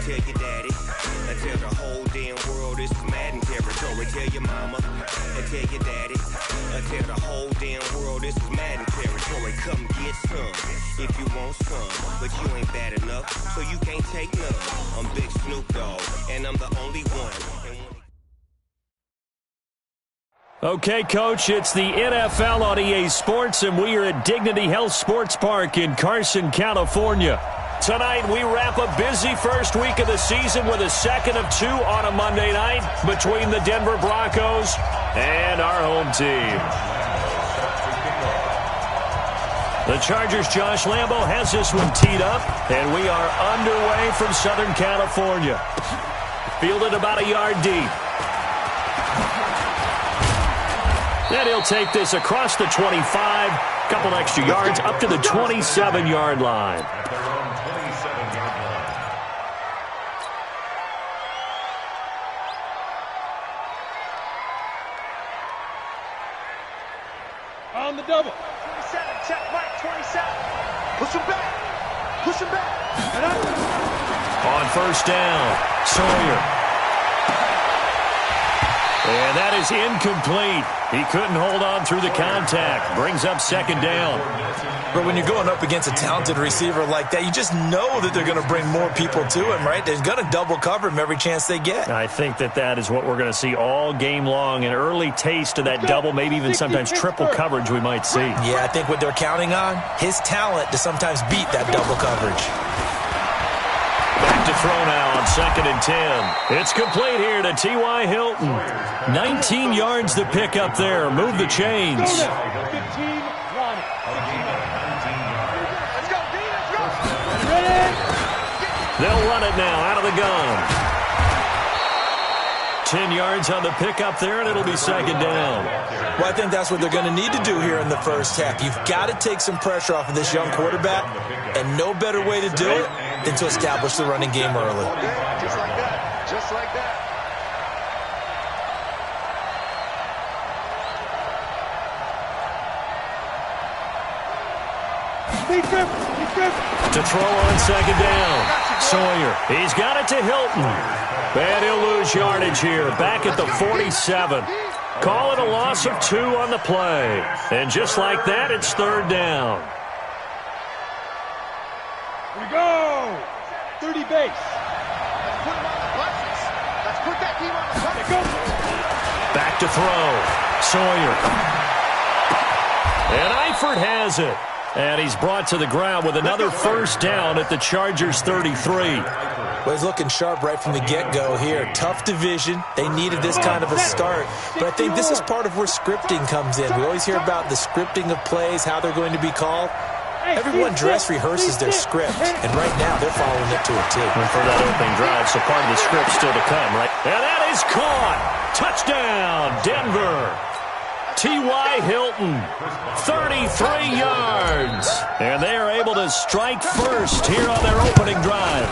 tell your daddy. I tell the whole damn world this is Madden territory. Tell your mama. I tell your daddy. I tell the whole damn world this is Madden territory. Come get some if you want some. But you ain't bad enough, so you can't take none. I'm Big Snoop Dogg, and I'm the only one. Okay, Coach, it's the NFL on EA Sports, and we are at Dignity Health Sports Park in Carson, California. Tonight, we wrap a busy first week of the season with a second of two on a Monday night between the Denver Broncos and our home team. The Chargers' Josh Lambo has this one teed up, and we are underway from Southern California. Fielded about a yard deep. Then he'll take this across the 25, couple extra yards up to the 27-yard line. On the double. 27, check, Mike, 27. Push him back. Push him back. On first down, Sawyer. And that is incomplete. He couldn't hold on through the contact. Brings up second down. But when you're going up against a talented receiver like that, you just know that they're going to bring more people to him, right? They're going to double cover him every chance they get. I think that is what we're going to see all game long. An early taste of that double, maybe even sometimes triple coverage we might see. Yeah, I think what they're counting on, his talent to sometimes beat that double coverage. Back to throw now on 2nd and 10. It's complete here to T.Y. Hilton. 19 yards to pick up there. Move the chains. Let's go, They'll run it now out of the gun. 10 yards on the pickup there, and it'll be second down. Well, I think that's what they're going to need to do here in the first half. You've got to take some pressure off of this young quarterback, and no better way to do it than to establish the running game early. Just like that. Just like that. To throw on second down. Sawyer. He's got it to Hilton. And he'll lose yardage here. Back at the 47. Call it a loss of 2 on the play. And just like that, it's third down. Here we go. 30 base. Let's put him on the buses. Let's put that team on the buses. Go. Back to throw. Sawyer. And Eifert has it. And he's brought to the ground with another first down at the Chargers' 33. Well, he's looking sharp right from the get-go here. Tough division. They needed this kind of a start. But I think this is part of where scripting comes in. We always hear about the scripting of plays, how they're going to be called. Everyone dress rehearses their script, and right now they're following it to a T. And for that opening drive, so part of the script still to come, right? And that is caught. Touchdown, Denver. T.Y. Hilton, 33 yards. And they are able to strike first here on their opening drive.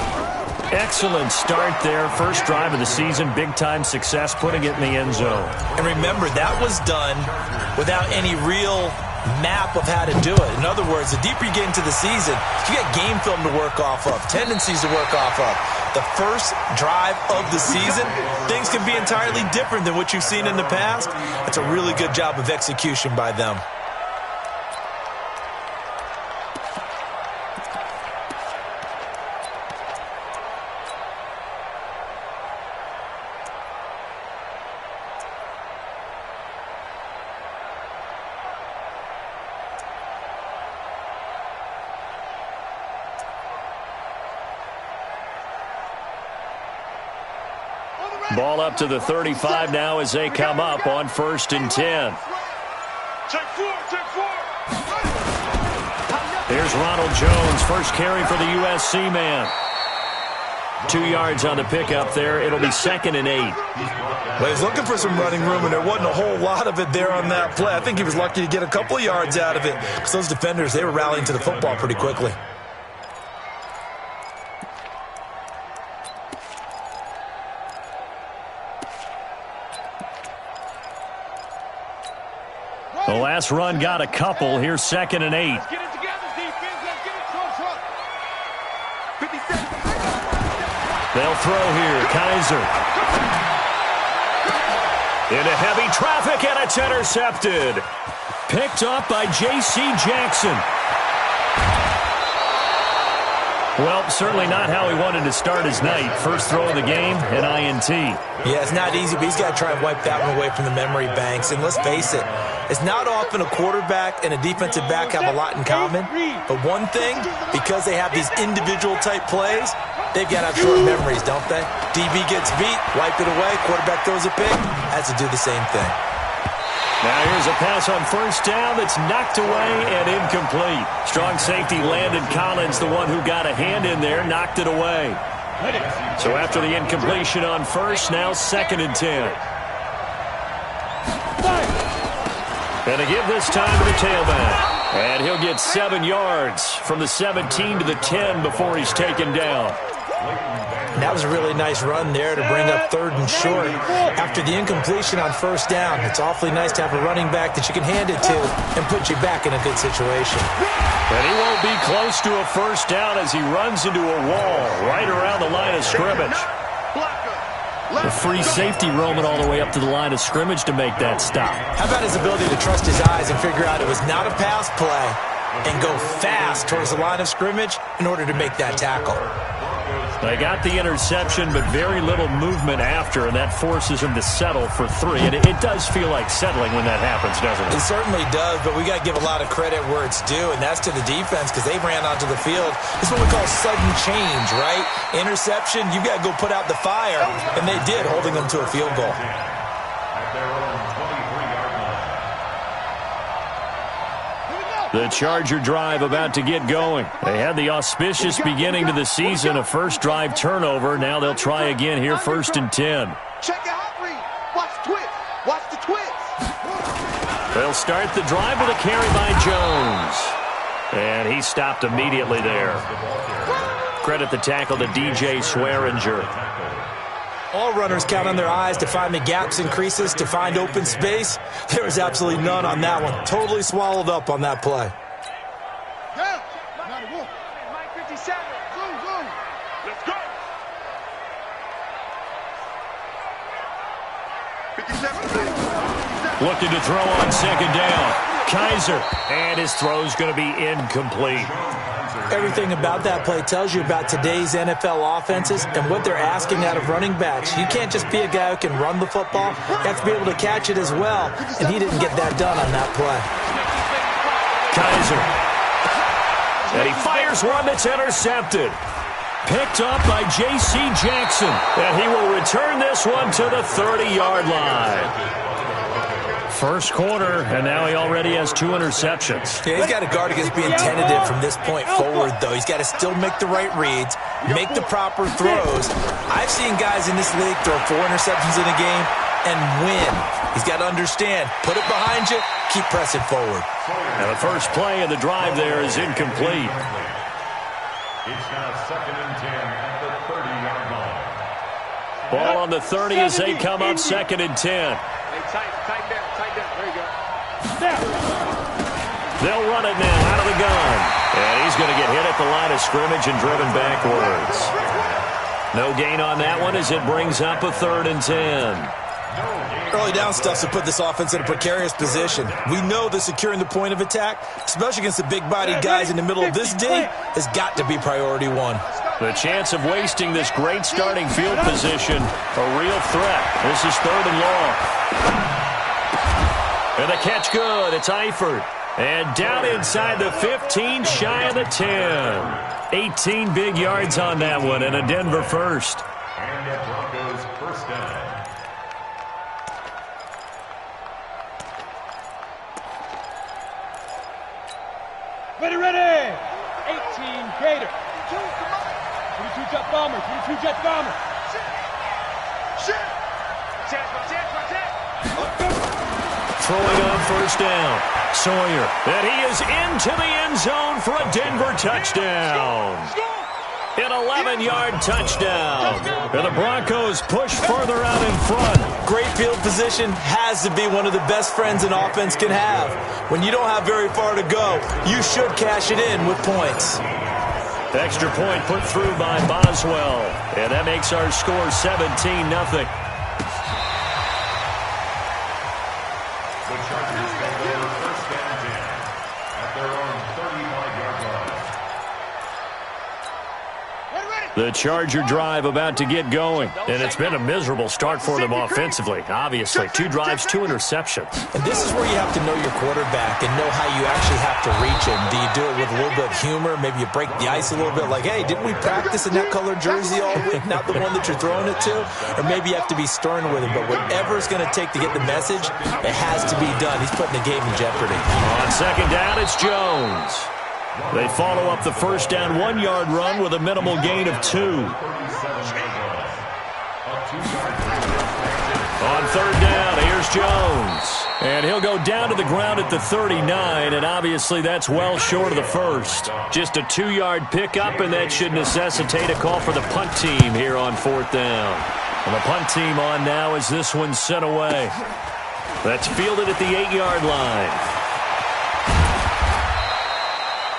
Excellent start there. First drive of the season. Big-time success putting it in the end zone. And remember, that was done without any real map of how to do it. In other words, the deeper you get into the season, you got game film to work off of, tendencies to work off of. The first drive of the season, things can be entirely different than what you've seen in the past. It's a really good job of execution by them. Ball up to the 35 now as they come up on 1st and 10. Here's Ronald Jones, first carry for the USC man. 2 yards on the pickup there. It'll be 2nd and 8. Well, he's looking for some running room, and there wasn't a whole lot of it there on that play. I think he was lucky to get a couple of yards out of it because those defenders, they were rallying to the football pretty quickly. The last run got a couple. Here's 2nd and 8. Let's get it together, defense. Let's get it close up. 57. They'll throw here. Kaiser. Into heavy traffic, and it's intercepted. Picked up by J.C. Jackson. Well, certainly not how he wanted to start his night. First throw of the game, an INT. Yeah, it's not easy, but he's got to try and wipe that one away from the memory banks. And let's face it, it's not often a quarterback and a defensive back have a lot in common. But one thing, because they have these individual type plays, they've got to have short memories, don't they? DB gets beat, wipe it away, quarterback throws a pick, has to do the same thing. Now here's a pass on first down that's knocked away and incomplete. Strong safety Landon Collins, the one who got a hand in there, knocked it away. So after the incompletion on first, now 2nd and 10. And a give this time to the tailback. And he'll get 7 yards from the 17 to the 10 before he's taken down. And that was a really nice run there to bring up 3rd and short. After the incompletion on first down, it's awfully nice to have a running back that you can hand it to and put you back in a good situation. And he won't be close to a first down as he runs into a wall right around the line of scrimmage. The free safety roaming all the way up to the line of scrimmage to make that stop. How about his ability to trust his eyes and figure out it was not a pass play and go fast towards the line of scrimmage in order to make that tackle? They got the interception, but very little movement after, and that forces him to settle for 3. And it does feel like settling when that happens, doesn't it? It certainly does, but we got to give a lot of credit where it's due, and that's to the defense because they ran onto the field. It's what we call sudden change, right? Interception, you got to go put out the fire, and they did, holding them to a field goal. The Charger drive about to get going. They had the auspicious beginning to the season, a first drive turnover. Now they'll try again here, 1st and 10. Check your hot read. Watch the twist. Watch the twist. They'll start the drive with a carry by Jones. And he stopped immediately there. Credit the tackle to DJ Swearinger. All runners count on their eyes to find the gaps and creases, to find open space. There was absolutely none on that one. Totally swallowed up on that play. Yeah. Mike 57. Zoom. Let's go. 57. Looking to throw on 2nd down. Kaiser. And his throw's going to be incomplete. Everything about that play tells you about today's NFL offenses and what they're asking out of running backs. You can't just be a guy who can run the football. You have to be able to catch it as well, and he didn't get that done on that play. Kaiser. And he fires one that's intercepted. Picked up by J.C. Jackson. And he will return this one to the 30-yard line. First quarter, and now he already has 2 interceptions. Yeah, he's got to guard against being tentative from this point forward, though. He's got to still make the right reads, make the proper throws. I've seen guys in this league throw 4 interceptions in a game and win. He's got to understand, put it behind you, keep pressing forward. Now the first play of the drive there is incomplete. It's now 2nd and 10 at the 30-yard line. Ball on the 30 as they come up, 2nd and 10. Tight down. There you go. They'll run it now out of the gun. And he's going to get hit at the line of scrimmage and driven backwards. No gain on that one as it brings up a 3rd and 10. Early down stuff to put this offense in a precarious position. We know that securing the point of attack, especially against the big-bodied guys in the middle of this D, has got to be priority 1. The chance of wasting this great starting field position, a real threat. This is 3rd and long. And the catch good. It's Eifert. And down inside the 15, shy of the 10. 18 big yards on that one, and a Denver first. And the Broncos first down. Ready. 18 Gator. 22 Jet Bomber. 22 Jet Bomber. Shit. Throwing on first down. Sawyer. And he is into the end zone for a Denver touchdown. An 11-yard touchdown. And the Broncos push further out in front. Great field position has to be one of the best friends an offense can have. When you don't have very far to go, you should cash it in with points. Extra point put through by Boswell. And that makes our score 17-0. The Charger drive about to get going. And it's been a miserable start for them offensively. Obviously, 2 drives, 2 interceptions. And this is where you have to know your quarterback and know how you actually have to reach him. Do you do it with a little bit of humor? Maybe you break the ice a little bit like, hey, didn't we practice in that colored jersey all week? Not the one that you're throwing it to? Or maybe you have to be stern with him. But whatever it's going to take to get the message, it has to be done. He's putting the game in jeopardy. On second down, it's Jones. They follow up the first down 1-yard run with a minimal gain of 2. On third down, here's Jones. And he'll go down to the ground at the 39, and obviously that's well short of the first. Just a 2-yard pickup, and that should necessitate a call for the punt team here on fourth down. And the punt team on now as this one's sent away. That's fielded at the 8-yard line.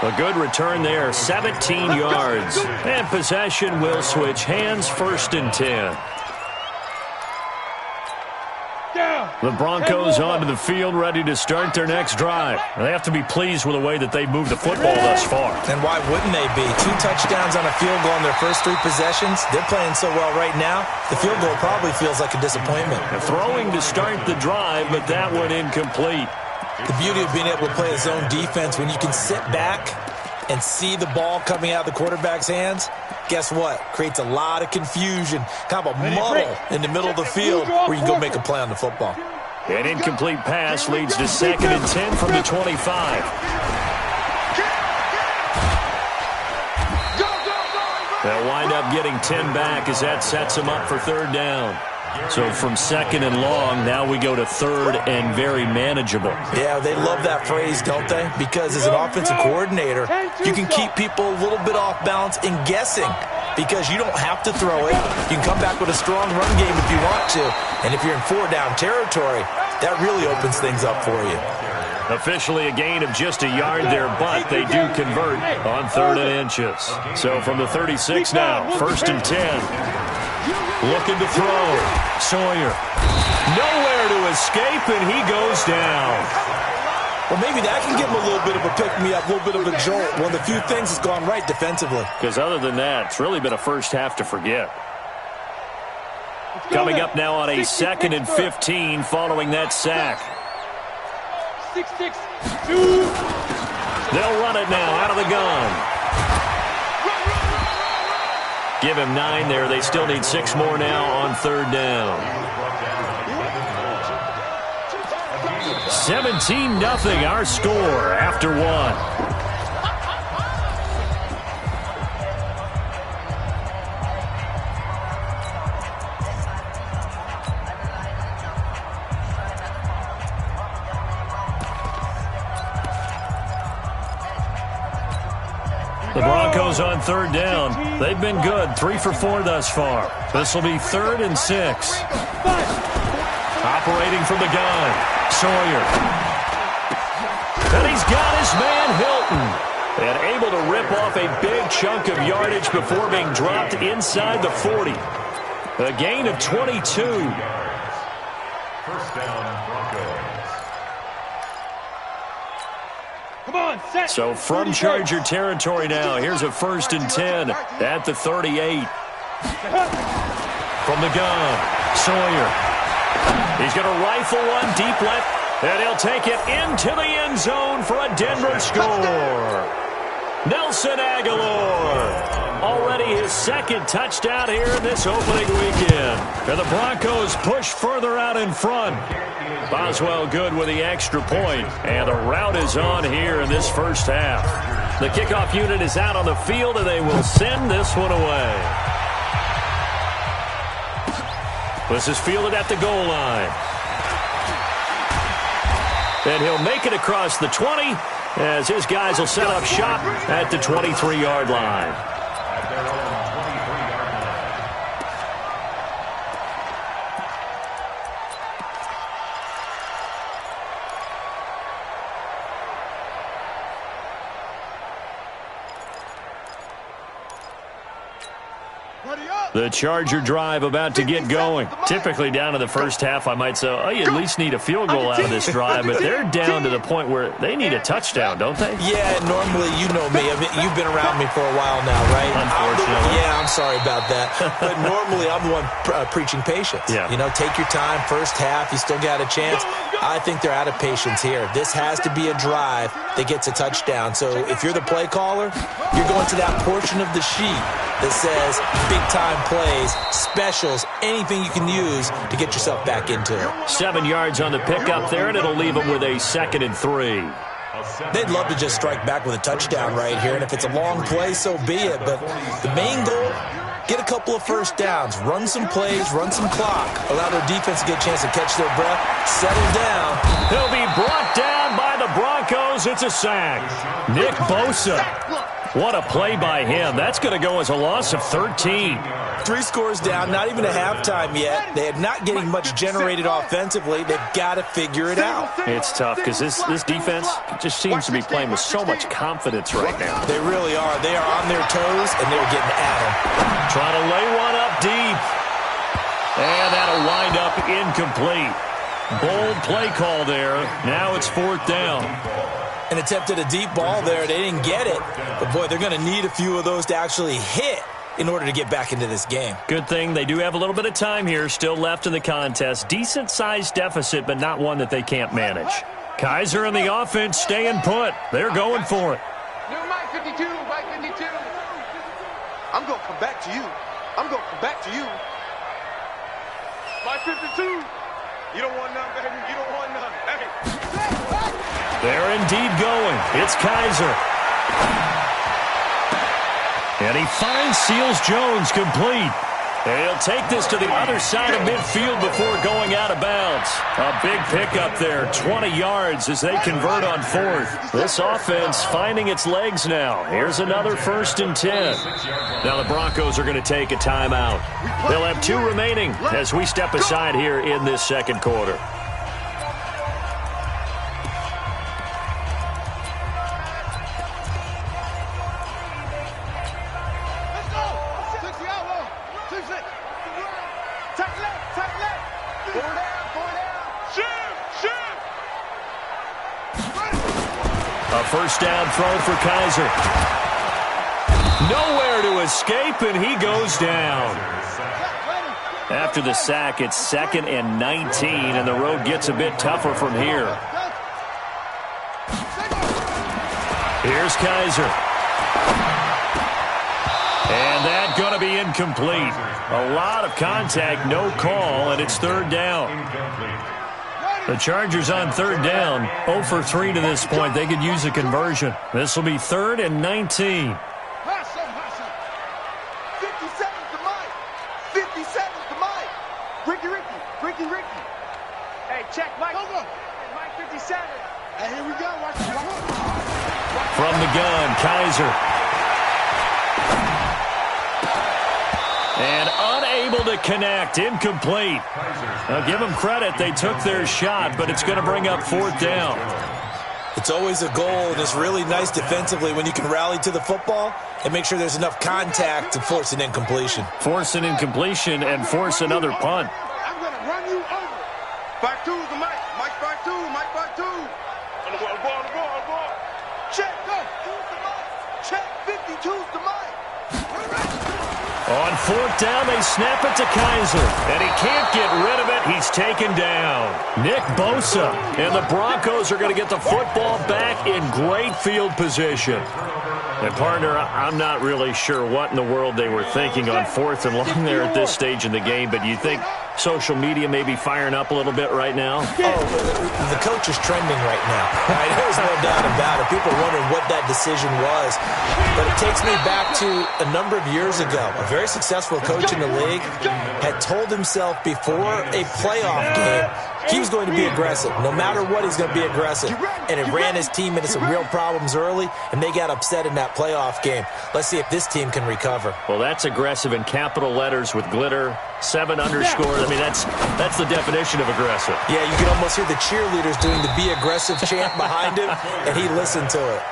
A good return there, 17 yards. And possession will switch hands, 1st and 10. The Broncos onto the field, ready to start their next drive. They have to be pleased with the way that they've moved the football thus far. And why wouldn't they be? 2 touchdowns on a field goal in their first 3 possessions. They're playing so well right now, the field goal probably feels like a disappointment. And throwing to start the drive, but that one incomplete. The beauty of being able to play a zone defense, when you can sit back and see the ball coming out of the quarterback's hands, guess what? Creates a lot of confusion, kind of a muddle in the middle of the field where you can go make a play on the football. An incomplete pass leads to 2nd and 10 from the 25. They'll wind up getting 10 back as that sets them up for 3rd down. So from 2nd and long, now we go to 3rd and very manageable. Yeah, they love that phrase, don't they? Because as an offensive coordinator, you can keep people a little bit off balance and guessing because you don't have to throw it. You can come back with a strong run game if you want to. And if you're in 4-down territory, that really opens things up for you. Officially a gain of just a yard there, but they do convert on 3rd and inches. So from the 36 now, 1st and 10. Looking to throw. Sawyer. Nowhere to escape, and he goes down. Well, maybe that can give him a little bit of a pick-me-up, a little bit of a jolt. One of the few things that's gone right defensively. Because other than that, it's really been a first half to forget. Coming up now on a 2nd and 15 following that sack. 6-6-2. They'll run it now out of the gun. Give him 9 there. They still need 6 more now on 3rd down. 17-0 our score after 1. The Broncos on 3rd down. They've been good. 3 for 4 thus far. This will be 3rd and 6. Operating from the gun. Sawyer. And he's got his man Hilton. And able to rip off a big chunk of yardage before being dropped inside the 40. A gain of 22. 1st down, Broncos. So from Charger territory now, here's a 1st and 10 at the 38. From the gun, Sawyer. He's going to rifle one deep left, and he'll take it into the end zone for a Denver score. Nelson Aguilar. Already his 2nd touchdown here in this opening weekend. And the Broncos push further out in front. Boswell good with the extra point, and the rout is on here in this first half. The kickoff unit is out on the field, and they will send this one away. This is fielded at the goal line. And he'll make it across the 20 as his guys will set up shop at the 23-yard line. The Charger drive about to get going. Typically down to the first half, I might say, oh, you at least need a field goal out of this drive, but they're down to the point where they need a touchdown, don't they? Yeah, normally, you know me. I mean, you've been around me for a while now, right? Unfortunately. I'm sorry about that. But normally, I'm the one preaching patience. Yeah. You know, take your time, first half, you still got a chance. I think they're out of patience here. This has to be a drive that gets a touchdown. So if you're the play caller, you're going to that portion of the sheet that says big-time plays, specials, anything you can use to get yourself back into it. 7 yards on the pickup there, and it'll leave them with a 2nd and 3. They'd love to just strike back with a touchdown right here, and if it's a long play, so be it. But the main goal, get a couple of first downs, run some plays, run some clock, allow their defense to get a chance to catch their breath, settle down. He'll be brought down by the Broncos. It's a sack. Nick Bosa. What a play by him. That's going to go as a loss of 13. 3 scores down, not even a halftime yet. They are not getting much generated offensively. They've got to figure it out. It's tough because this defense just seems to be playing with so much confidence right now. They really are. They are on their toes, and they're getting at them. Trying to lay one up deep. And that'll wind up incomplete. Bold play call there. Now it's 4th down. And attempted a deep ball there. They didn't get it. But, boy, they're going to need a few of those to actually hit in order to get back into this game. Good thing they do have a little bit of time here still left in the contest. Decent-sized deficit, but not one that they can't manage. Kaiser and the offense staying put. They're going for it. New Mike 52, Mike 52. I'm going to come back to you. I'm going to come back to you. Mike 52. You don't want none, baby. You don't want none. Hey. They're indeed going. It's Kaiser. And he finds Seals Jones complete. They'll take this to the other side of midfield before going out of bounds. A big pickup there, 20 yards as they convert on 4th. This offense finding its legs now. Here's another 1st and 10. Now the Broncos are going to take a timeout. They'll have 2 remaining as we step aside here in this 2nd quarter. A 1st down throw for Kaiser. Nowhere to escape, and he goes down. After the sack, it's 2nd and 19, and the road gets a bit tougher from here. Here's Kaiser. And that's going to be incomplete. A lot of contact, no call, and it's 3rd down. The Chargers on 3rd down, 0 for 3 to this point. They could use a conversion. This will be 3rd and 19. 57's the Mike. 57's the Mike. Ricky. Hey, check Mike. Go. Mike 57. Hey, here we go. Watch. From the gun, Kaiser. And unable to connect, incomplete. Now give them credit, they took their shot, but it's going to bring up 4th down. It's always a goal, and it's really nice defensively when you can rally to the football and make sure there's enough contact to force an incompletion. Force an incompletion and force another punt. I'm going to run you over. 5-2's the Mike. Mike 5-2. Mike 5-2. On the ball. Check, go. 2's the Mike. Check, 52's the Mike. On 4th down, they snap it to Kaiser, and he can't get rid of it. He's taken down. Nick Bosa, and the Broncos are going to get the football back in great field position. And, partner, I'm not really sure what in the world they were thinking on 4th and long there at this stage in the game, but you think social media may be firing up a little bit right now? Oh, the coach is trending right now. Right? There's no doubt about it. People are wondering what that decision was. But it takes me back to a number of years ago. A very successful coach in the league had told himself before a playoff game he was going to be aggressive. No matter what, he's going to be aggressive. And it ran his team into some real problems early, and they got upset in that playoff game. Let's see if this team can recover. Well, that's aggressive in capital letters with glitter, 7 underscores. I mean, that's the definition of aggressive. Yeah, you can almost hear the cheerleaders doing the be aggressive chant behind him, and he listened to it.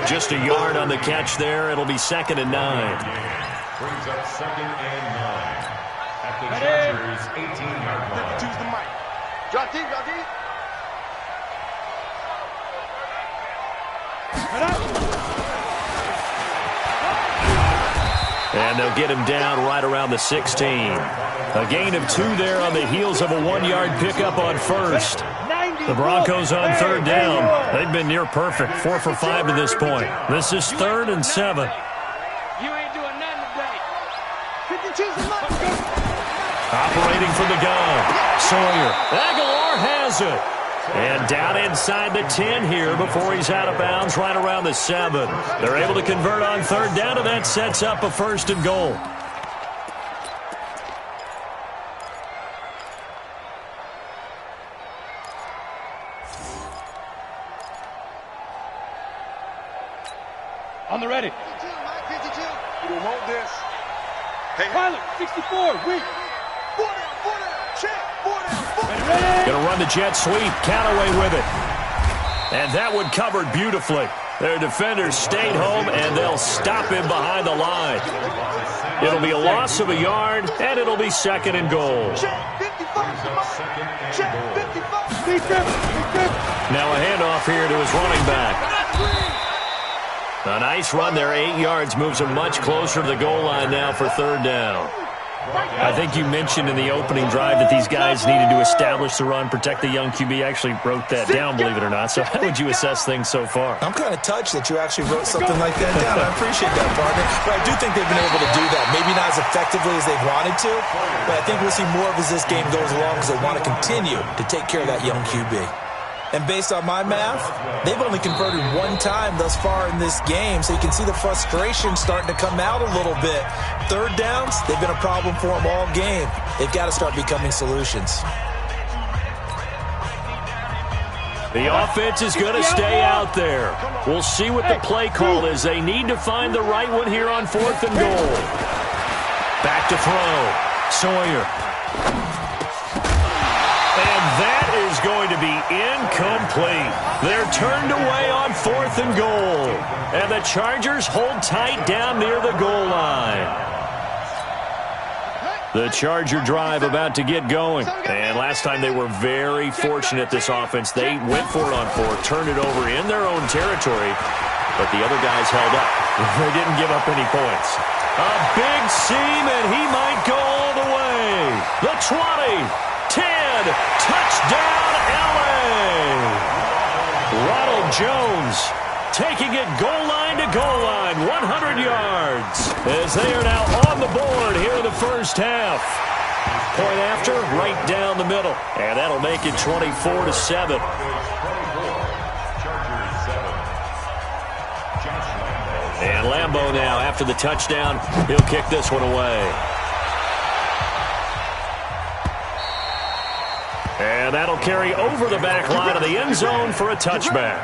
Just a yard on the catch there. It'll be 2nd and 9. Brings up 2nd and 9 at the Chargers' 18-yard line. 52's the mic. John D. And they'll get him down right around the 16. A gain of 2 there on the heels of a 1-yard pickup on first. The Broncos on 3rd down. They've been near perfect, 4 for 5 to this point. This is 3rd and 7. You ain't doing nothing today. 52's the mic. Operating from the gun. Sawyer. Aguilar has it. And down inside the 10 here before he's out of bounds right around the 7. They're able to convert on 3rd down, and that sets up a 1st and goal. On the ready. 52, Mike, 52. You don't want this. Hey, Pilot, 64, weak. 4 down, check, 4 down, 4 down. Ready? Going to run the jet sweep. Callaway with it. And that one covered beautifully. Their defenders stayed home, and they'll stop him behind the line. It'll be a loss of a yard, and it'll be 2nd and goal. Check, 55, check, 55. Defense. Now a handoff here to his running back. A nice run there, 8 yards, moves him much closer to the goal line now for 3rd down. I think you mentioned in the opening drive that these guys needed to establish the run, protect the young QB. I actually wrote that down, believe it or not. So how would you assess things so far? I'm kind of touched that you actually wrote something like that down. I appreciate that, partner. But I do think they've been able to do that. Maybe not as effectively as they've wanted to, but I think we'll see more of as this game goes along because they want to continue to take care of that young QB. And based on my math, they've only converted 1 time thus far in this game, so you can see the frustration starting to come out a little bit. 3rd downs, they've been a problem for them all game. They've got to start becoming solutions. The offense is going to stay out there. We'll see what the play call is. They need to find the right one here on 4th and goal. Back to throw. Sawyer. And that is going to be incomplete. They're turned away on 4th and goal. And the Chargers hold tight down near the goal line. The Charger drive about to get going. And last time they were very fortunate, this offense. They went for it on 4th, turned it over in their own territory. But the other guys held up. They didn't give up any points. A big seam, and he might go all the way. The 20. 10, touchdown, L.A. Ronald Jones taking it goal line to goal line, 100 yards, as they are now on the board here in the first half. Point after, right down the middle, and that'll make it 24-7. And Lambeau now, after the touchdown, he'll kick this one away. And that'll carry over the back line of the end zone for a touchback.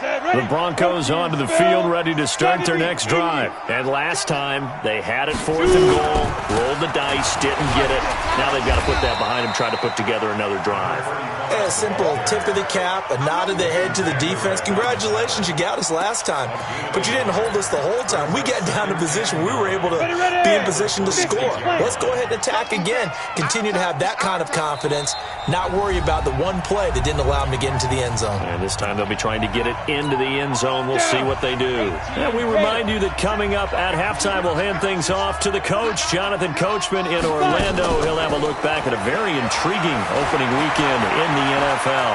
The Broncos onto the field, ready to start their next drive. And last time, they had it 4th and goal, rolled the dice, didn't get it. Now they've got to put that behind them, try to put together another drive. Yeah, a simple tip of the cap, a nod of the head to the defense. Congratulations, you got us last time. But you didn't hold us the whole time. We got down to position. We were able to be in position to score. Let's go ahead and attack again. Continue to have that kind of confidence, not worry about the one play that didn't allow them to get into the end zone. And this time they'll be trying to get it into the end zone. We'll see what they do. And we remind you that coming up at halftime, we'll hand things off to the coach, Jonathan Coachman in Orlando. He'll have a look back at a very intriguing opening weekend in the NFL.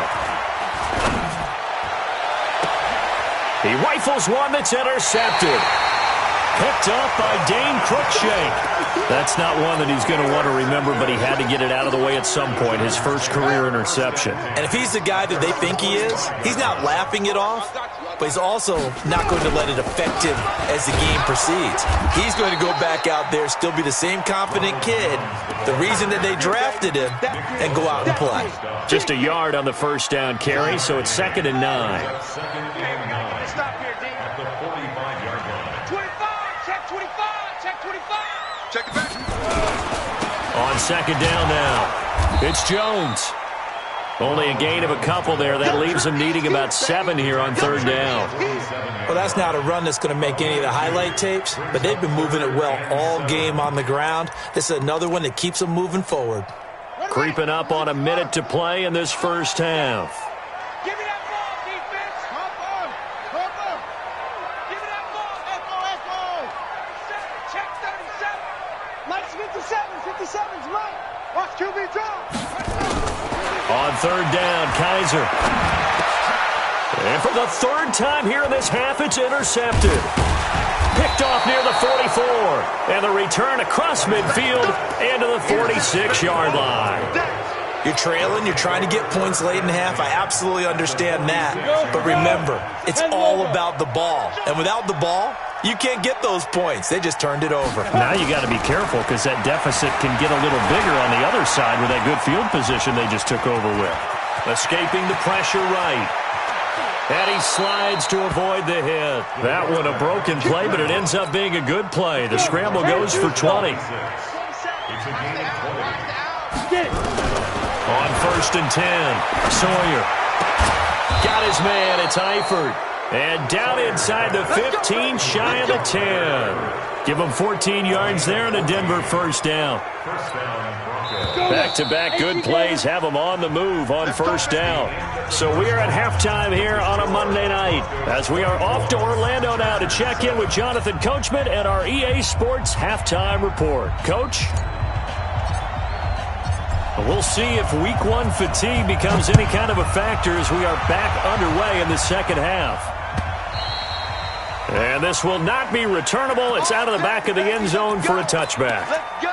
He rifles one that's intercepted. Picked up by Dane Cruikshank. That's not one that he's going to want to remember, but he had to get it out of the way at some point, his first career interception. And if he's the guy that they think he is, he's not laughing it off, but he's also not going to let it affect him as the game proceeds. He's going to go back out there, still be the same confident kid, the reason that they drafted him, and go out and play. Just a yard on the first down carry, so it's 2nd and 9. Stop here, D. At the 45-yard line. 25, check 25, check 25. Check it back. On 2nd down now, it's Jones. Only a gain of a couple there. That leaves them needing about 7 here on 3rd down. Well, that's not a run that's going to make any of the highlight tapes, but they've been moving it well all game on the ground. This is another one that keeps them moving forward. Creeping up on a minute to play in this first half. Give me that ball, defense. Come on. Give me that ball. Echo. Check 37. Mike's 57. 57's Mike. Watch QB draw. On 3rd down, Kaiser. And for the 3rd time here in this half, it's intercepted. Picked off near the 44. And the return across midfield into the 46-yard line. You're trailing, you're trying to get points late in the half. I absolutely understand that. But remember, it's all about the ball. And without the ball, you can't get those points. They just turned it over. Now you got to be careful because that deficit can get a little bigger on the other side with that good field position they just took over with. Escaping the pressure right. And he slides to avoid the hit. That one a broken play, but it ends up being a good play. The scramble goes for 20. On 1st and 10, Sawyer. Got his man, it's Eifert. And down inside the 15, shy of the 10. Give him 14 yards there and a Denver 1st down. Back-to-back good plays have them on the move on 1st down. So we are at halftime here on a Monday night as we are off to Orlando now to check in with Jonathan Coachman and our EA Sports halftime report. Coach? We'll see if Week 1 fatigue becomes any kind of a factor as we are back underway in the second half. And this will not be returnable. It's out of the back of the end zone for a touchback. Let's go.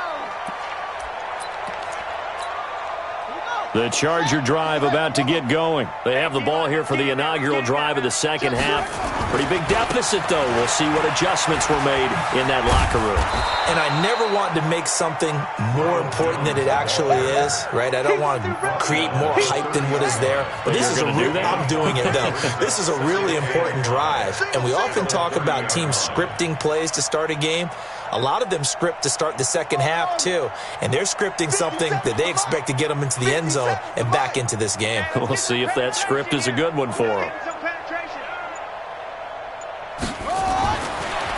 The Charger drive about to get going. They have the ball here for the inaugural drive of the second half. Pretty big deficit, though. We'll see what adjustments were made in that locker room. And I never want to make something more important than it actually is, right? I don't want to create more hype than what is there. But this is a real, I'm doing it, though. This is a really important drive. And we often talk about teams scripting plays to start a game. A lot of them script to start the second half, too. And they're scripting something that they expect to get them into the end zone and back into this game. We'll see if that script is a good one for them.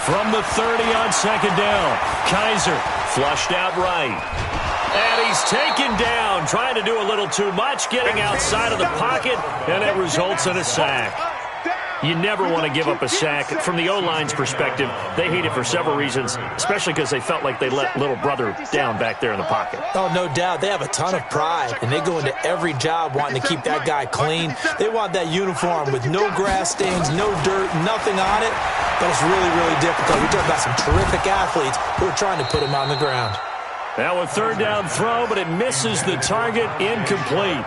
From the 30 on 2nd down, Kaiser flushed out right. And he's taken down, trying to do a little too much, getting outside of the pocket, and it results in a sack. You never want to give up a sack. From the O-line's perspective, they hate it for several reasons, especially because they felt like they let little brother down back there in the pocket. Oh, no doubt. They have a ton of pride, and they go into every job wanting to keep that guy clean. They want that uniform with no grass stains, no dirt, nothing on it. But it's really, really difficult. We're talking about some terrific athletes who are trying to put him on the ground. Now a 3rd down throw, but it misses the target, incomplete.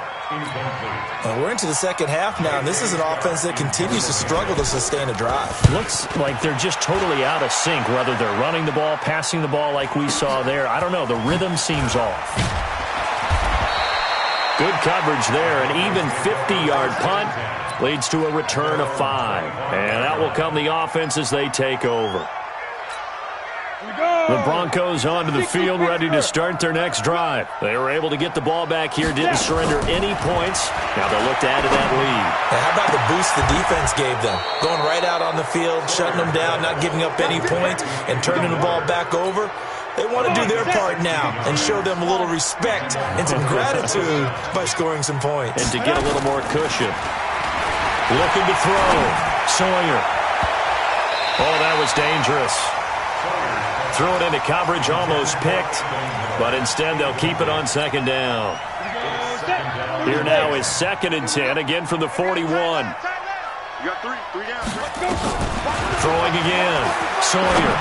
Well, we're into the second half now, and this is an offense that continues to struggle to sustain a drive. Looks like they're just totally out of sync, whether they're running the ball, passing the ball like we saw there. I don't know. The rhythm seems off. Good coverage there. An even 50-yard punt leads to a return of 5. And that will come the offense as they take over. The Broncos onto the field, ready to start their next drive. They were able to get the ball back here, didn't surrender any points. Now they'll look to add to that lead. And how about the boost the defense gave them? Going right out on the field, shutting them down, not giving up any points, and turning the ball back over. They want to do their part now and show them a little respect and some gratitude by scoring some points. And to get a little more cushion. Looking to throw. Sawyer. Oh, that was dangerous. Threw it into coverage, almost picked, but instead they'll keep it on 2nd down. Here now is 2nd and 10, again from the 41. You got three down. Throwing again, Sawyer.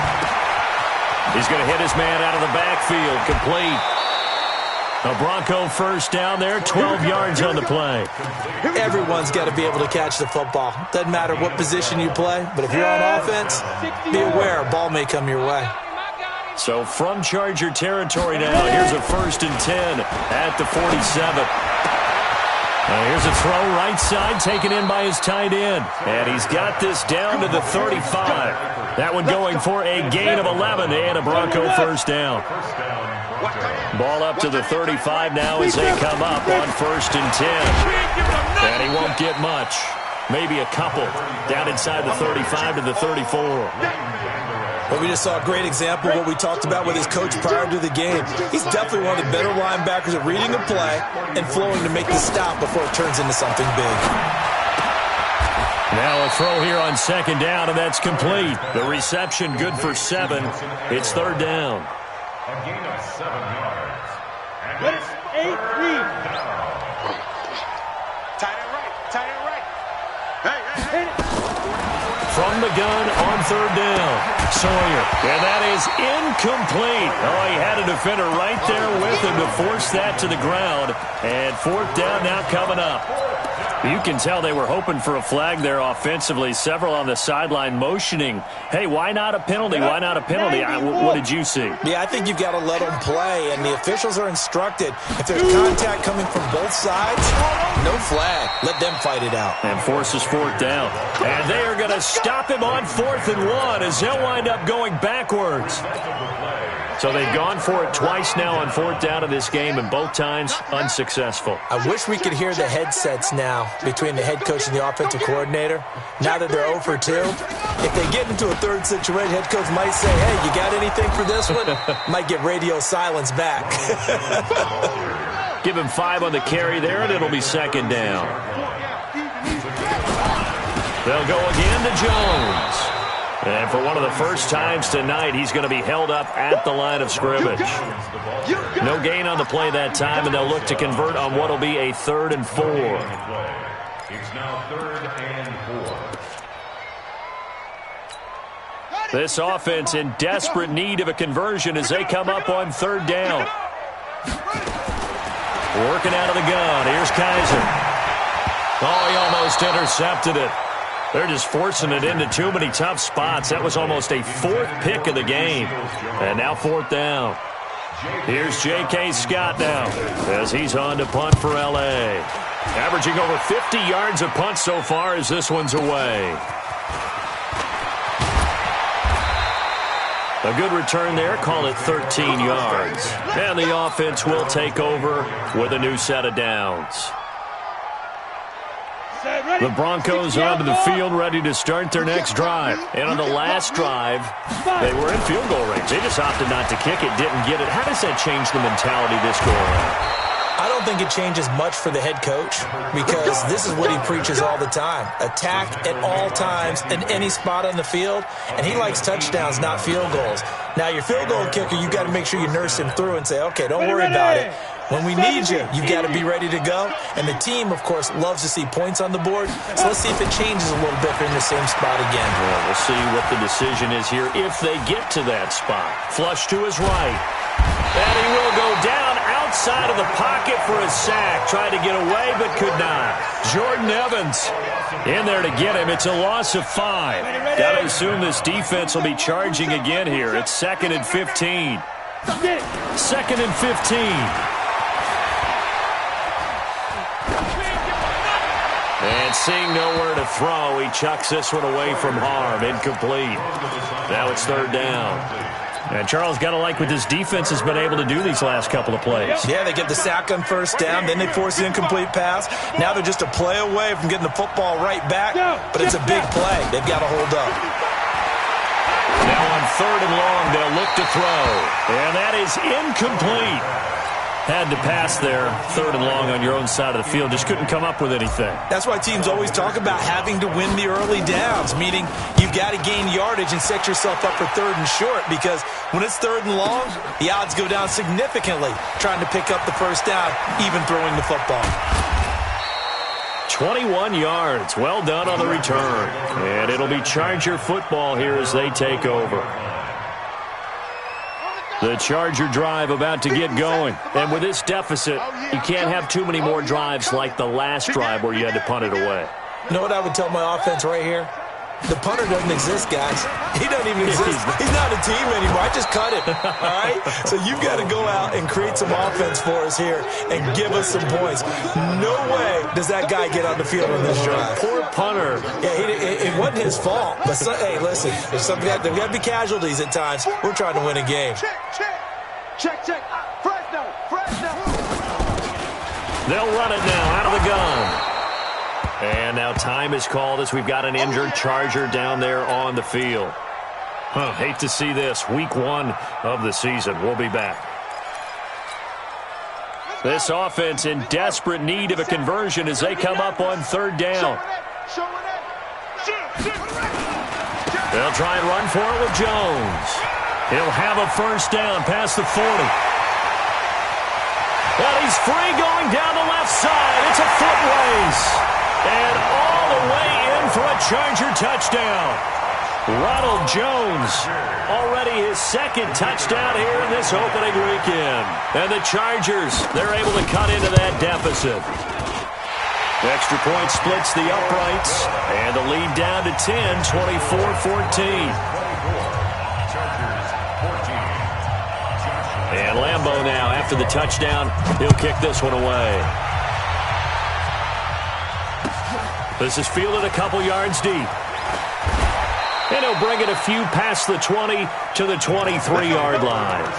He's going to hit his man out of the backfield, complete. A Bronco 1st down there, 12 yards on the play. Everyone's got to be able to catch the football. Doesn't matter what position you play, but if you're on offense, be aware a ball may come your way. So from Charger territory now, here's a 1st and 10 at the 47. Here's a throw right side, taken in by his tight end. And he's got this down to the 35. That one going for a gain of 11 and a Bronco first down. Ball up to the 35 now as they come up on 1st and 10. And he won't get much. Maybe a couple. Down inside the 35 to the 34. Well, we just saw a great example of what we talked about with his coach prior to the game. He's definitely one of the better linebackers at reading the play and flowing to make the stop before it turns into something big. Now a throw here on 2nd down, and that's complete. The reception good for 7. It's 3rd down. A gain of 7 yards. And Let's 8-3. Tight end right. Tight end right. Hey. From the gun on 3rd down. Sawyer. And that is incomplete. Oh, he had a defender right there with him to force that to the ground. And 4th down now coming up. You can tell they were hoping for a flag there offensively. Several on the sideline motioning. Hey, why not a penalty? Why not a penalty? What did you see? Yeah, I think you've got to let them play, and the officials are instructed. If there's contact coming from both sides, no flag. Let them fight it out. And forces 4th down. And they are going to stop him on 4th and 1 as they'll wind up going backwards. So they've gone for it twice now on 4th down of this game, and both times unsuccessful. I wish we could hear the headsets now between the head coach and the offensive coordinator. Now that they're 0 for 2, if they get into a 3rd situation, head coach might say, hey, you got anything for this one? Might get radio silence back. Give him 5 on the carry there, and it'll be 2nd down. They'll go again to Jones. And for one of the first times tonight, he's going to be held up at the line of scrimmage. No gain on the play that time, and they'll look to convert on what will be a 3rd and 4. It's now 3rd and 4. This offense in desperate need of a conversion as they come up on 3rd down. Working out of the gun. Here's Kaiser. Oh, he almost intercepted it. They're just forcing it into too many tough spots. That was almost a 4th pick of the game. And now 4th down. Here's J.K. Scott now as he's on to punt for L.A. Averaging over 50 yards a punt so far as this one's away. A good return there. Call it 13 yards. And the offense will take over with a new set of downs. The Broncos onto the field ready to start their next drive. And on the last drive, they were in field goal range. They just opted not to kick it, didn't get it. How does that change the mentality this go around? I don't think it changes much for the head coach because this is what he preaches all the time. Attack at all times in any spot on the field, and he likes touchdowns, not field goals. Now, your field goal kicker, you got to make sure you nurse him through and say, okay, don't worry about it. When we need you, you've got to be ready to go. And the team, of course, loves to see points on the board. So let's see if it changes a little bit if they're in the same spot again. Well, we'll see what the decision is here if they get to that spot. Flush to his right. And he will go down outside of the pocket for a sack. Tried to get away, but could not. Jordan Evans in there to get him. It's a loss of 5. Got to assume this defense will be charging again here. It's 2nd and 15. 2nd and 15. And seeing nowhere to throw, he chucks this one away from harm. Incomplete. Now it's 3rd down. And Charles, got to like what this defense has been able to do these last couple of plays. Yeah, they get the sack on 1st down, then they force the incomplete pass. Now they're just a play away from getting the football right back, but it's a big play. They've got to hold up. Now on 3rd and long, they'll look to throw. And that is incomplete. Had to pass there, 3rd and long on your own side of the field. Just couldn't come up with anything. That's why teams always talk about having to win the early downs, meaning you've got to gain yardage and set yourself up for 3rd and short, because when it's 3rd and long, the odds go down significantly trying to pick up the 1st down, even throwing the football. 21 yards. Well done on the return. And it'll be Charger football here as they take over. The Charger drive about to get going. And with this deficit, you can't have too many more drives like the last drive where you had to punt it away. You know what I would tell my offense right here? The punter doesn't exist, guys. He doesn't even exist. He's not a team anymore. I just cut him, all right? So you've got to go out and create some offense for us here and give us some points. No way does that guy get on the field on this drive. Poor punter. Yeah, it wasn't his fault. But, hey, listen, there's got to be casualties at times. We're trying to win a game. Check. Fresno. They'll run it now out of the gun. And now time is called as we've got an injured Charger down there on the field. Hate to see this. Week 1 of the season. We'll be back. This offense in desperate need of a conversion as they come up on 3rd down. They'll try and run for it with Jones. He'll have a 1st down past the 40. And he's free going down the left side. It's a foot race. And all the way in for a Charger touchdown. Ronald Jones, already his 2nd touchdown here in this opening weekend. And the Chargers, they're able to cut into that deficit. Extra point splits the uprights. And the lead down to 10, 24-14. And Lambeau now, after the touchdown, he'll kick this one away. This is fielded a couple yards deep. And he'll bring it a few past the 20 to the 23-yard line.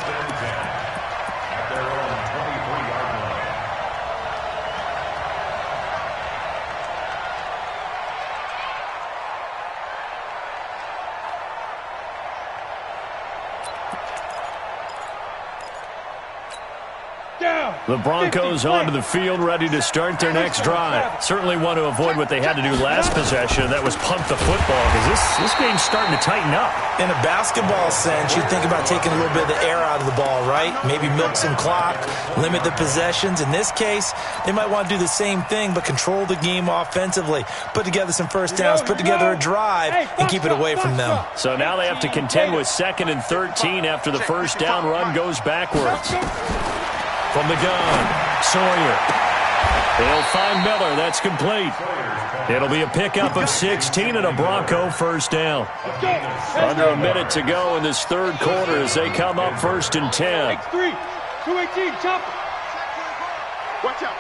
The Broncos onto the field, ready to start their next drive. Certainly want to avoid what they had to do last possession. That was punt the football, because this game's starting to tighten up. In a basketball sense, you think about taking a little bit of the air out of the ball, right? Maybe milk some clock, limit the possessions. In this case, they might want to do the same thing, but control the game offensively. Put together some 1st downs, put together a drive, and keep it away from them. So now they have to contend with 2nd and 13 after the 1st down run goes backwards. From the gun, Sawyer. They'll find Miller. That's complete. It'll be a pickup of 16 and a Bronco 1st down. Under a minute to go in this 3rd quarter as they come up 1st and 10. X3, 218, chop. Watch out.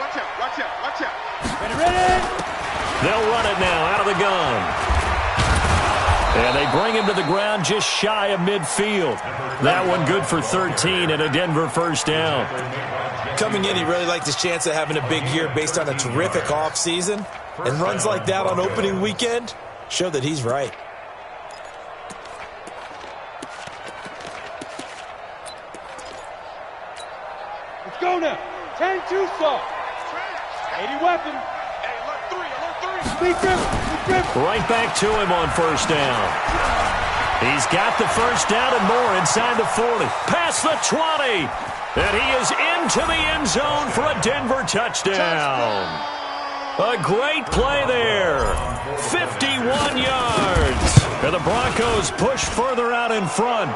Ready. They'll run it now out of the gun. And they bring him to the ground just shy of midfield. That one good for 13 and a Denver 1st down. Coming in, he really liked his chance of having a big year based on a terrific offseason. And runs like that on opening weekend show that he's right. Let's go now. 10-2 saw. 80 weapon. Alert 3. Right back to him on 1st down. He's got the 1st down and more inside the 40. Past the 20. And he is into the end zone for a Denver touchdown. A great play there. 51 yards. And the Broncos push further out in front.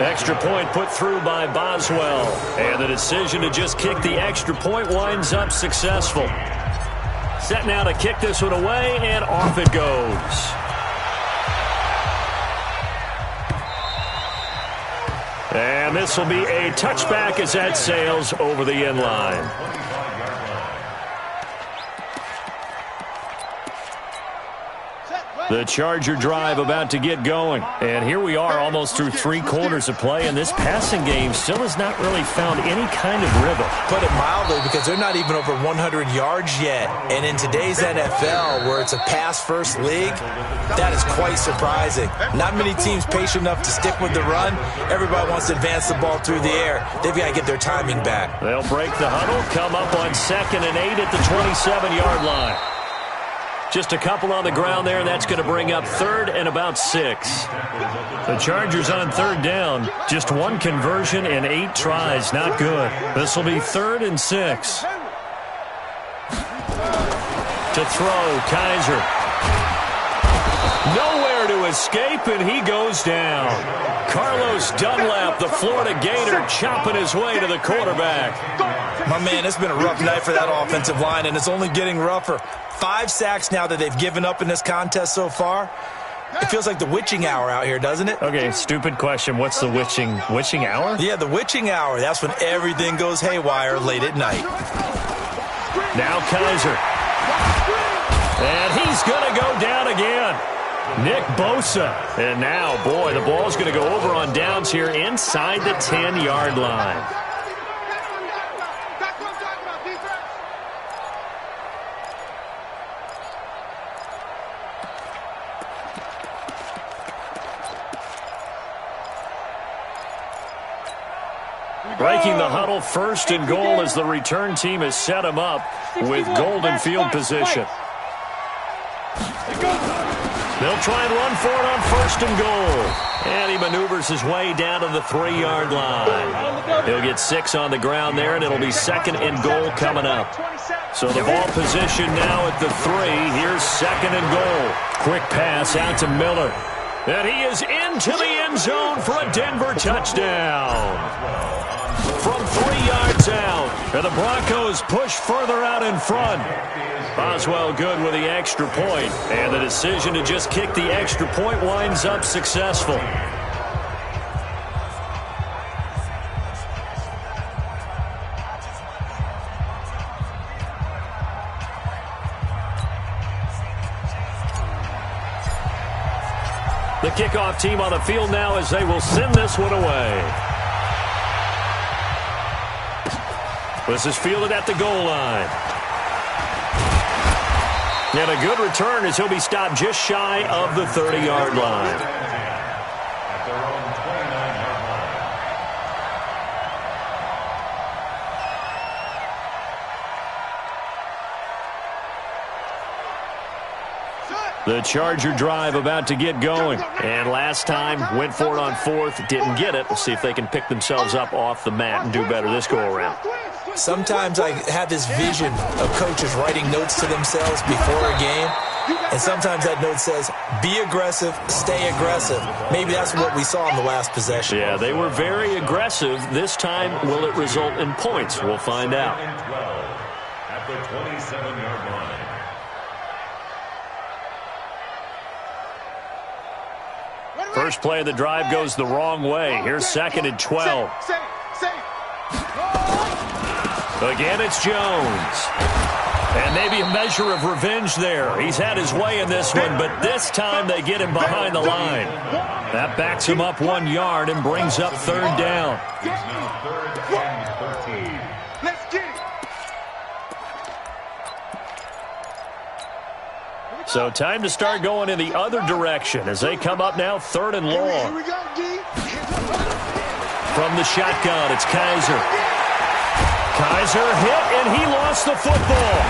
Extra point put through by Boswell. And the decision to just kick the extra point winds up successful. Set now to kick this one away, and off it goes. And this will be a touchback as that sails over the end line. The Charger drive about to get going. And here we are almost through 3 quarters of play, and this passing game still has not really found any kind of rhythm. Put it mildly, because they're not even over 100 yards yet. And in today's NFL, where it's a pass-first league, that is quite surprising. Not many teams patient enough to stick with the run. Everybody wants to advance the ball through the air. They've got to get their timing back. They'll break the huddle, come up on 2nd and 8 at the 27-yard line. Just a couple on the ground there, and that's going to bring up 3rd and about 6. The Chargers on 3rd down. Just 1 conversion and 8 tries. Not good. This will be 3rd and 6. To throw, Kaiser. Nowhere to escape, and he goes down. Carlos Dunlap, the Florida Gator, chopping his way to the quarterback. My man, it's been a rough night for that offensive line, and it's only getting rougher. 5 sacks now that they've given up in this contest so far. It feels like the witching hour out here, doesn't it? Okay, stupid question. What's the witching hour? Yeah, the witching hour. That's when everything goes haywire late at night. Now Kaiser. And he's going to go down again. Nick Bosa. And now, boy, the ball's going to go over on downs here inside the 10-yard line. Breaking the huddle, first and goal as the return team has set him up with golden field position. They'll try and run for it on first and goal. And he maneuvers his way down to the 3-yard line. He'll get 6 on the ground there, and it'll be second and goal coming up. So the ball position now at the 3. Here's second and goal. Quick pass out to Miller. And he is into the end zone for a Denver touchdown. From 3 yards out, and the Broncos push further out in front. Boswell good with the extra point, and the decision to just kick the extra point winds up successful. The kickoff team on the field now as they will send this one away. This is fielded at the goal line. And a good return as he'll be stopped just shy of the 30-yard line. At their own 29-yard line. The Charger drive about to get going. And last time, went for it on 4th, didn't get it. We'll see if they can pick themselves up off the mat and do better this go-around. Sometimes I have this vision of coaches writing notes to themselves before a game, and sometimes that note says, be aggressive, stay aggressive. Maybe that's what we saw in the last possession. Yeah, they were very aggressive. This time, will it result in points? We'll find out. 12 at the 27-yard line. First play of the drive goes the wrong way. Here's second and 12. Again, it's Jones. And maybe a measure of revenge there. He's had his way in this one, but this time they get him behind the line. That backs him up 1 yard and brings up third down. It's now 3rd and 13. Let's get it. So time to start going in the other direction as they come up now 3rd and Here long. we go, D. From the shotgun, it's Kaiser. Kaiser hit, and he lost the football.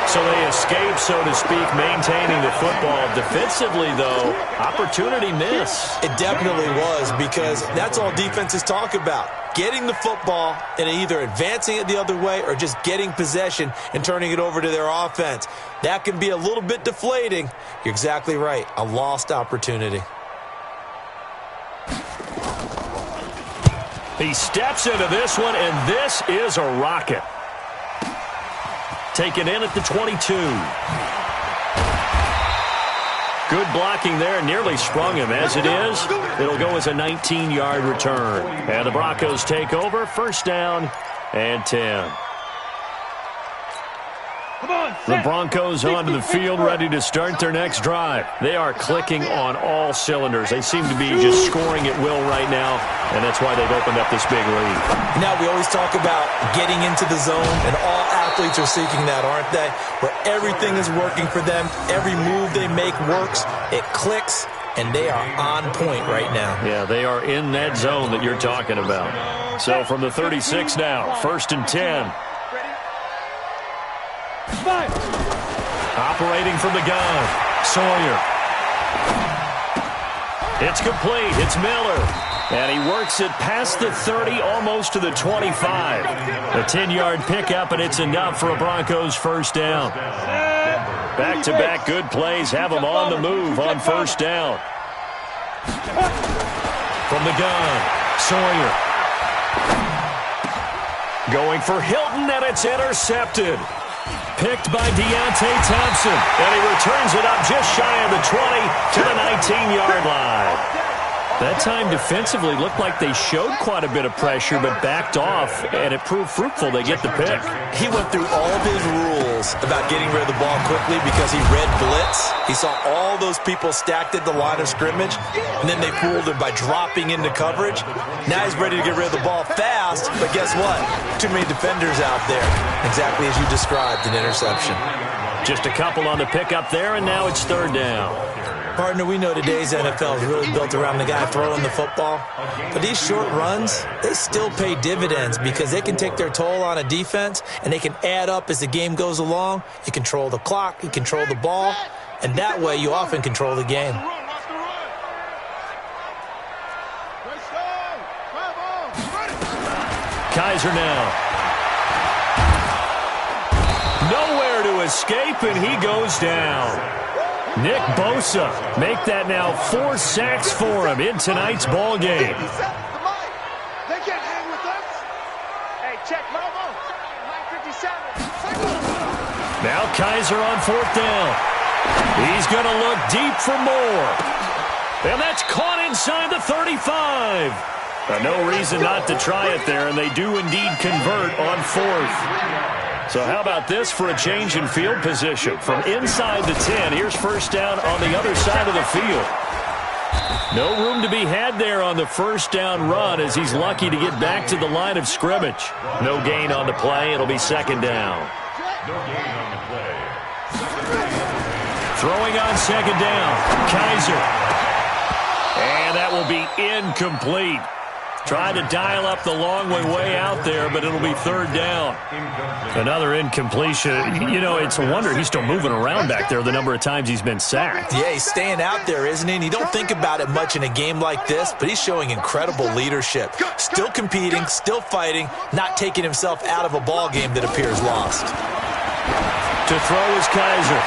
So they escape, so to speak, maintaining the football. Defensively, though, opportunity miss. It definitely was, because that's all defenses talk about. Getting the football and either advancing it the other way or just getting possession and turning it over to their offense. That can be a little bit deflating. You're exactly right. A lost opportunity. He steps into this one, and this is a rocket. Taken in at the 22. Good blocking there, nearly sprung him. As it is, it'll go as a 19-yard return. And the Broncos take over, first down and 10. The Broncos onto the field, ready to start their next drive. They are clicking on all cylinders. They seem to be just scoring at will right now, and that's why they've opened up this big lead. Now, we always talk about getting into the zone, and all athletes are seeking that, aren't they? Where everything is working for them, every move they make works, it clicks, and they are on point right now. Yeah, they are in that zone that you're talking about. So from the 36 now, first and 10. Operating from the gun, Sawyer. It's complete. It's Miller. And he works it past the 30, almost to the 25. A 10-yard pickup, and it's enough for a Broncos first down. Back-to-back good plays have them on the move on first down. From the gun, Sawyer. Going for Hilton, and it's intercepted. picked by Deontay Thompson. And he returns it up just shy of the 20 to the 19-yard line. That time defensively looked like they showed quite a bit of pressure but backed off, and it proved fruitful. They get the pick. He went through all of his rules about getting rid of the ball quickly because he read blitz. He saw all those people stacked at the line of scrimmage, and then they fooled him by dropping into coverage. Now he's ready to get rid of the ball fast, but guess what? Too many defenders out there. Exactly as you described, an interception. Just a couple on the pickup there, and now it's third down. Partner, we know today's NFL is really built around the guy throwing the football. But these short runs, they still pay dividends because they can take their toll on a defense, and they can add up as the game goes along. You control the clock, you control the ball, and that way you often control the game. Kaiser now. Nowhere to escape, and he goes down. Nick Bosa make that now 4 sacks for him in tonight's ball game. They can't hang with us. Hey, check, Momo. Mike 57. Now Kaiser on fourth down. He's going to look deep for more. And that's caught inside the 35. No reason not to try it there, and they do indeed convert on fourth. So how about this for a change in field position? From inside the 10, here's first down on the other side of the field. No room to be had there on the first down run as he's lucky to get back to the line of scrimmage. No gain on the play. It'll be second down. No gain on the play. Throwing on second down, Kaiser. And that will be incomplete. Tried to dial up the long way out there, but it'll be third down. Another incompletion. You know, it's a wonder he's still moving around back there the number of times he's been sacked. Yeah, he's staying out there, isn't he? And you don't think about it much in a game like this, but he's showing incredible leadership. Still competing, still fighting, not taking himself out of a ball game that appears lost. To throw is Kaiser,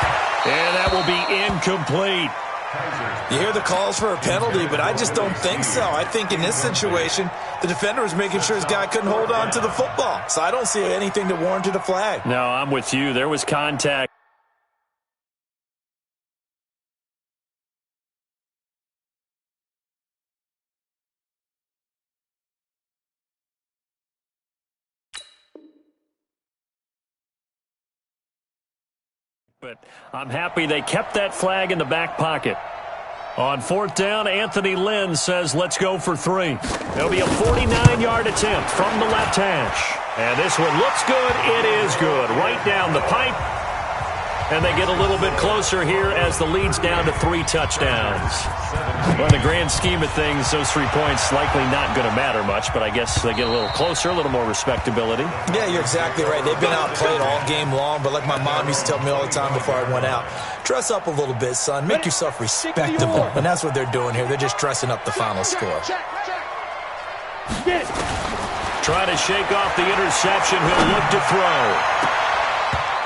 and that will be incomplete. You hear the calls for a penalty, but I just don't think so. I think in this situation, the defender was making sure his guy couldn't hold on to the football. So I don't see anything that warranted a flag. No, I'm with you. There was contact. But I'm happy they kept that flag in the back pocket. On fourth down, Anthony Lynn says, let's go for 3. It'll be a 49-yard attempt from the left hash. And this one looks good. It is good. Right down the pipe. And they get a little bit closer here as the lead's down to 3 touchdowns. Well, in the grand scheme of things, those 3 points likely not going to matter much, but I guess they get a little closer, a little more respectability. Yeah, you're exactly right. They've been outplayed all game long, but like my mom used to tell me all the time before I went out, dress up a little bit, son. Make yourself respectable. And that's what they're doing here. They're just dressing up the final score. Trying to shake off the interception. He'll look to throw.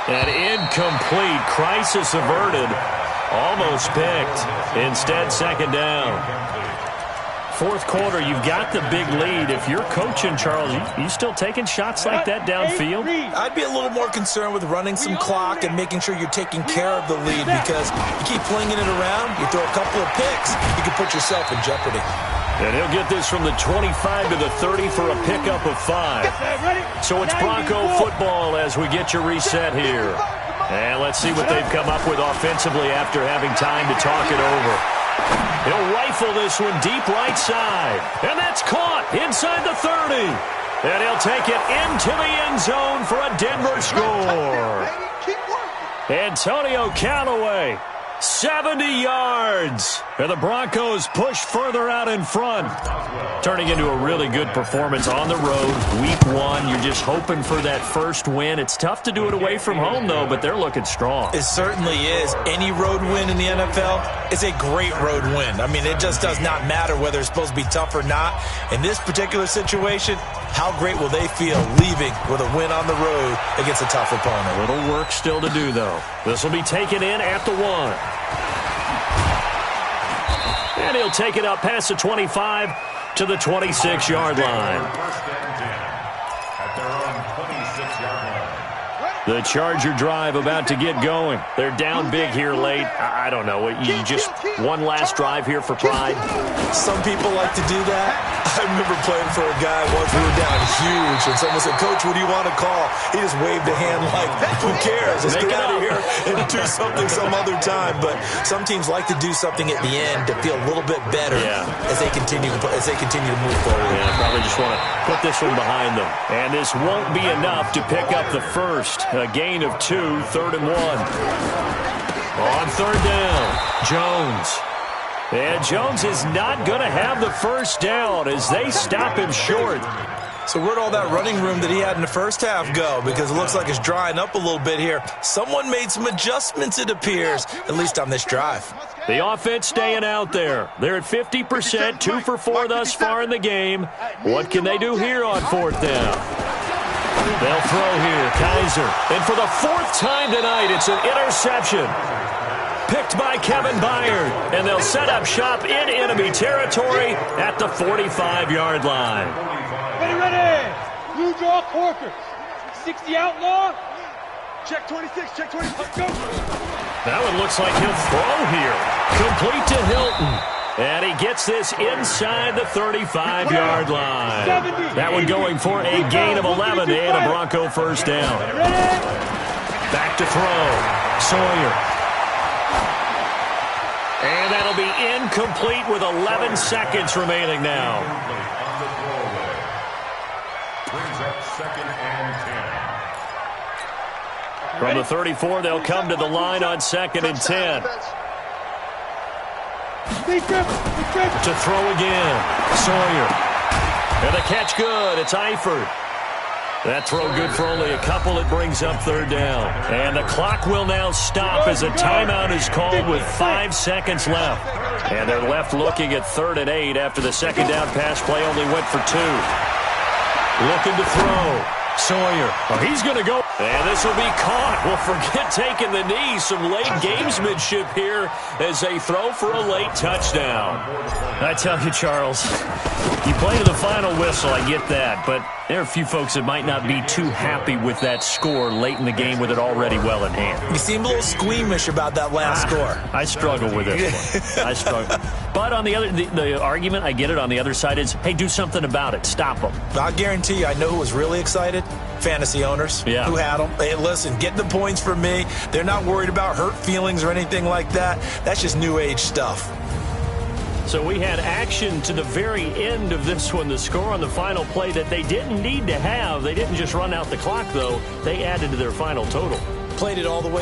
And incomplete. Crisis averted. Almost picked. Instead, second down. Fourth quarter, you've got the big lead. If you're coaching, Charles, you still taking shots like that downfield? I'd be a little more concerned with running some clock and making sure you're taking care of the lead, because you keep flinging it around, you throw a couple of picks, you can put yourself in jeopardy. And he'll get this from the 25 to the 30 for a pickup of 5. So it's Bronco football as we get your reset here. And let's see what they've come up with offensively after having time to talk it over. He'll rifle this one deep right side. And that's caught inside the 30. And he'll take it into the end zone for a Denver score. Antonio Callaway, 70 yards. And the Broncos push further out in front. Turning into a really good performance on the road. Week 1, you're just hoping for that first win. It's tough to do it away from home, though, but they're looking strong. It certainly is. Any road win in the NFL is a great road win. I mean, it just does not matter whether it's supposed to be tough or not. In this particular situation, how great will they feel leaving with a win on the road against a tough opponent? A little work still to do, though. This will be taken in at the 1. And he'll take it up past the 25 to the 26-yard line. First and 10 at their own 26-yard line. The Charger drive about to get going. They're down big here late. I don't know. You just one last drive here for pride? Some people like to do that. I remember playing for a guy once. We were down huge, and someone said, "Coach, what do you want to call?" He just waved a hand like, who cares? Let's get out of here and do something some other time. But some teams like to do something at the end to feel a little bit better as they continue to move forward. Yeah, probably just want to put this one behind them. And this won't be enough to pick up the first. A gain of 2, 3rd and 1. On 3rd down, Jones. And Jones is not going to have the first down as they stop him short. So where'd all that running room that he had in the first half go? Because it looks like it's drying up a little bit here. Someone made some adjustments, it appears, at least on this drive. The offense staying out there. They're at 50%, 2 for 4 thus far in the game. What can they do here on 4th down? They'll throw here, Kaiser. And for the 4th time tonight, it's an interception. Picked by Kevin Byard. And they'll set up shop in enemy territory at the 45-yard line. Ready. Blue draw Corker. 60 outlaw. Check 26, check 26, go. That one looks like he'll throw here. Complete to Hilton. And he gets this inside the 35-yard line. That one going for a gain of 11 and a Bronco first down. Back to throw. Sawyer. And that'll be incomplete with 11 seconds remaining now. Brings up 2nd and 10. From the 34, they'll come to the line on 2nd and 10. To throw again. Sawyer. And the catch good. It's Eifert. That throw good for only a couple. It brings up 3rd down. And the clock will now stop as a timeout is called with 5 seconds left. And they're left looking at 3rd and 8 after the 2nd down pass play only went for 2. Looking to throw. Sawyer. Oh, he's going to go. And this will be caught. Well, forget taking the knee. Some late gamesmanship here as they throw for a late touchdown. I tell you, Charles, you play to the final whistle, I get that. But there are a few folks that might not be too happy with that score late in the game with it already well in hand. You seem a little squeamish about that last score. I struggle with this one. I struggle. But on the other, the argument, I get it, on the other side is, hey, do something about it. Stop them. I guarantee you, I know who was really excited. Fantasy owners who had them. Hey, listen, get the points from me. They're not worried about hurt feelings or anything like that. That's just new age stuff. So we had action to the very end of this one. The score on the final play that they didn't need to have. They didn't just run out the clock, though. They added to their final total. Played it all the way